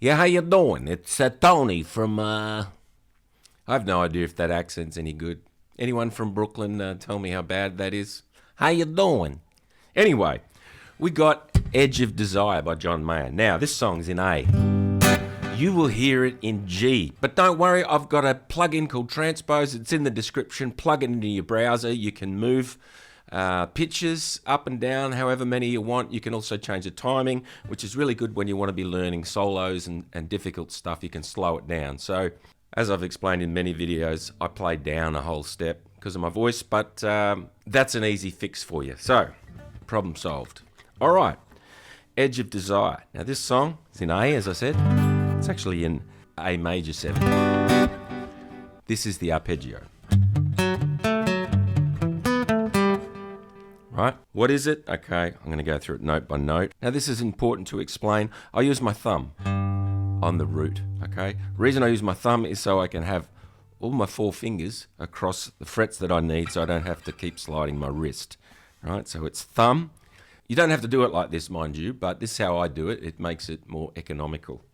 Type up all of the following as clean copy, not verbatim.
Yeah, how you doing? It's Tony from, I have no idea if that accent's any good. Anyone from Brooklyn tell me how bad that is? How you doing? Anyway, we got Edge of Desire by John Mayer. Now, this song's in A. You will hear it in G. But don't worry, I've got a plugin called Transpose. It's in the description. Plug it into your browser. You can move pitches up and down, however many you want. You can also change the timing, which is really good when you want to be learning solos and difficult stuff. You can slow it down. So, as I've explained in many videos, I play down a whole step because of my voice, but that's an easy fix for you. So, problem solved. All right, Edge of Desire. Now, this song is in A, as I said. It's actually in A major 7. This is the arpeggio. Right, what is it? Okay, I'm going to go through it note by note. Now this is important to explain. I use my thumb on the root, okay? The reason I use my thumb is so I can have all my 4 fingers across the frets that I need so I don't have to keep sliding my wrist, right? So it's thumb. You don't have to do it like this, mind you, but this is how I do it. It makes it more economical.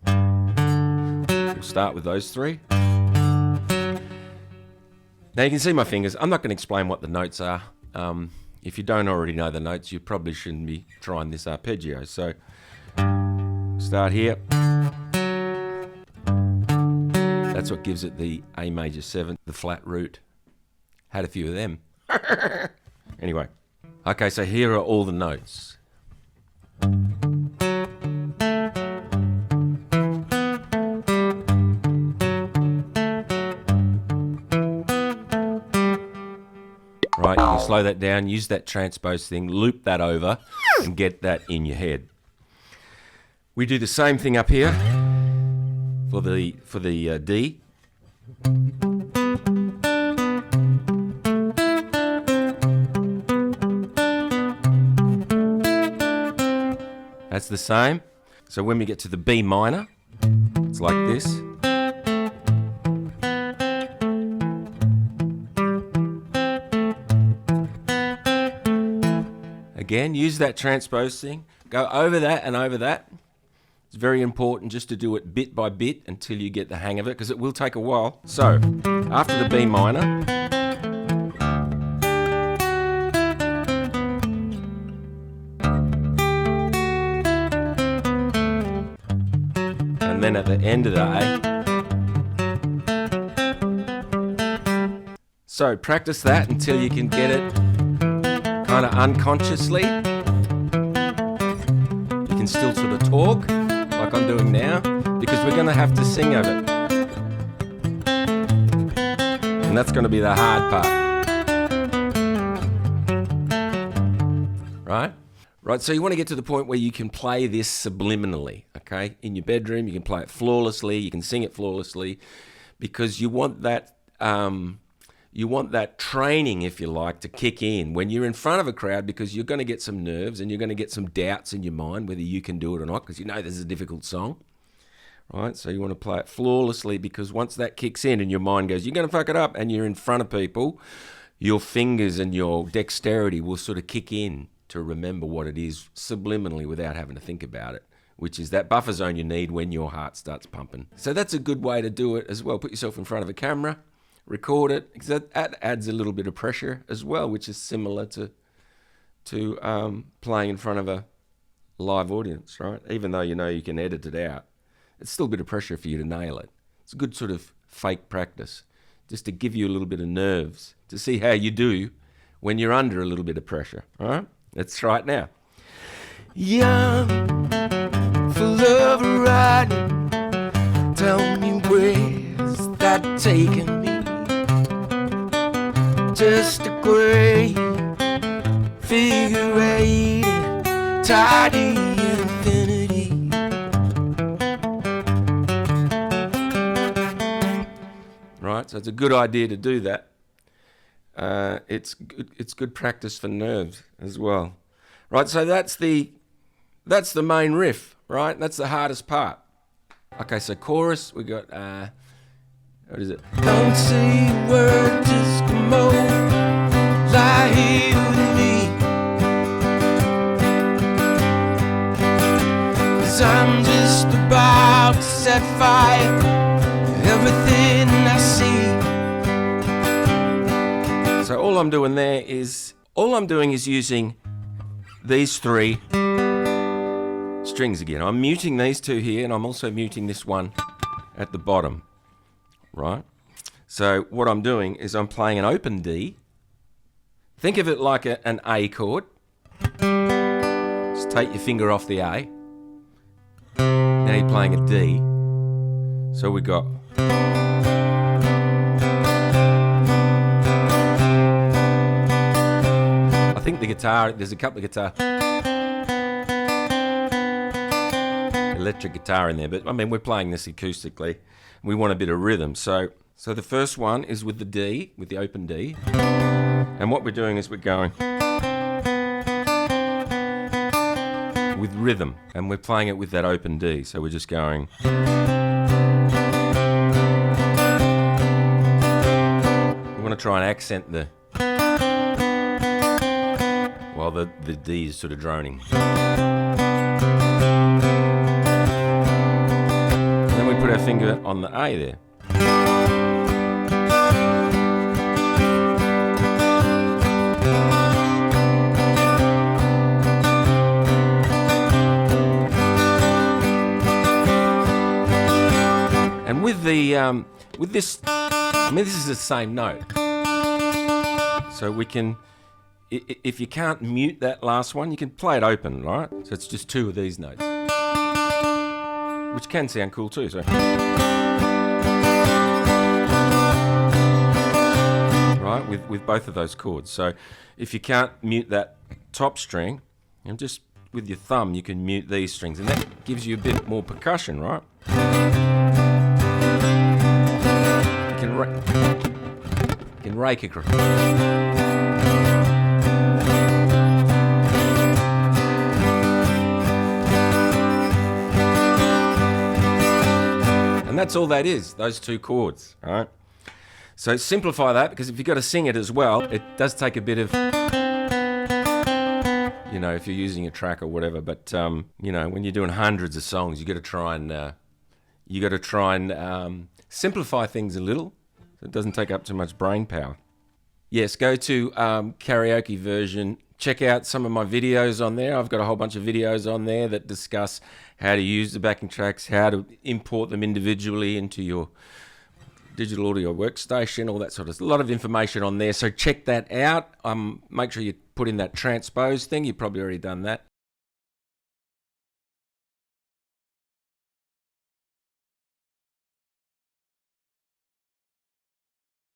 We'll start with those 3. Now you can see my fingers. I'm not going to explain what the notes are. If you don't already know the notes, you probably shouldn't be trying this arpeggio. So, start here. That's what gives it the A major 7, the flat root. Had a few of them. Anyway. Okay, so here are all the notes. Right, you can slow that down, use that transpose thing, loop that over, and get that in your head. We do the same thing up here for the D. That's the same. So when we get to the B minor, it's like this. Again, use that transpose thing. Go over that and over that. It's very important just to do it bit by bit until you get the hang of it, because it will take a while. So, after the B minor, and then at the end of the A. So, practice that until you can get it kind of unconsciously. You can still sort of talk like I'm doing now, because we're going to have to sing of it, and that's going to be the hard part. Right, so you want to get to the point where you can play this subliminally, okay? In your bedroom, you can play it flawlessly, you can sing it flawlessly, because you want that training, if you like, to kick in when you're in front of a crowd, because you're going to get some nerves and you're going to get some doubts in your mind whether you can do it or not, because you know this is a difficult song, right? So you want to play it flawlessly, because once that kicks in and your mind goes, you're going to fuck it up, and you're in front of people, your fingers and your dexterity will sort of kick in to remember what it is subliminally without having to think about it, which is that buffer zone you need when your heart starts pumping. So that's a good way to do it as well. Put yourself in front of a camera. Record it, because that adds a little bit of pressure as well, which is similar to playing in front of a live audience, right? Even though you know you can edit it out, it's still a bit of pressure for you to nail it. It's a good sort of fake practice, just to give you a little bit of nerves, to see how you do when you're under a little bit of pressure, all right? Let's try it now. Young, full of riding, tell me where's that taking me? Just a great figure 8, tidy infinity. Right, so it's a good idea to do that. It's good practice for nerves as well. Right, so that's the main riff, right? That's the hardest part. Okay, so chorus, we got what is it? Don't say a word, just come over, lie here with me. 'Cause I'm just just about to set fire to everything I see. So all I'm doing is using these three strings again. I'm muting these two here, and I'm also muting this one at the bottom, right? So what I'm doing is I'm playing an open D. Think of it like an A chord. Just take your finger off the A. Now you're playing a D. So we got I think the guitar, there's a couple of guitar electric guitar in there, but I mean we're playing this acoustically. We want a bit of rhythm. So the first one is with the D, with the open D. And what we're doing is we're going with rhythm, and we're playing it with that open D. So we're just going. We want to try and accent the, while the D is sort of droning. And then we put our finger on the A there. And with this, I mean, this is the same note. So we can, if you can't mute that last one, you can play it open, right? So it's just two of these notes, which can sound cool too. So, right, with both of those chords. So if you can't mute that top string, and just with your thumb, you can mute these strings, and that gives you a bit more percussion, right? You can rake across. And that's all that is, those two chords, right? So simplify that, because if you've got to sing it as well, it does take a bit of, you know, if you're using a track or whatever. But you know, when you're doing hundreds of songs, you got to try and simplify things a little, so it doesn't take up too much brain power. Yes, go to karaoke version. Check out some of my videos on there. I've got a whole bunch of videos on there that discuss how to use the backing tracks, how to import them individually into your digital audio workstation, all that sort of stuff. A lot of information on there, so check that out. Make sure you put in that transpose thing. You've probably already done that.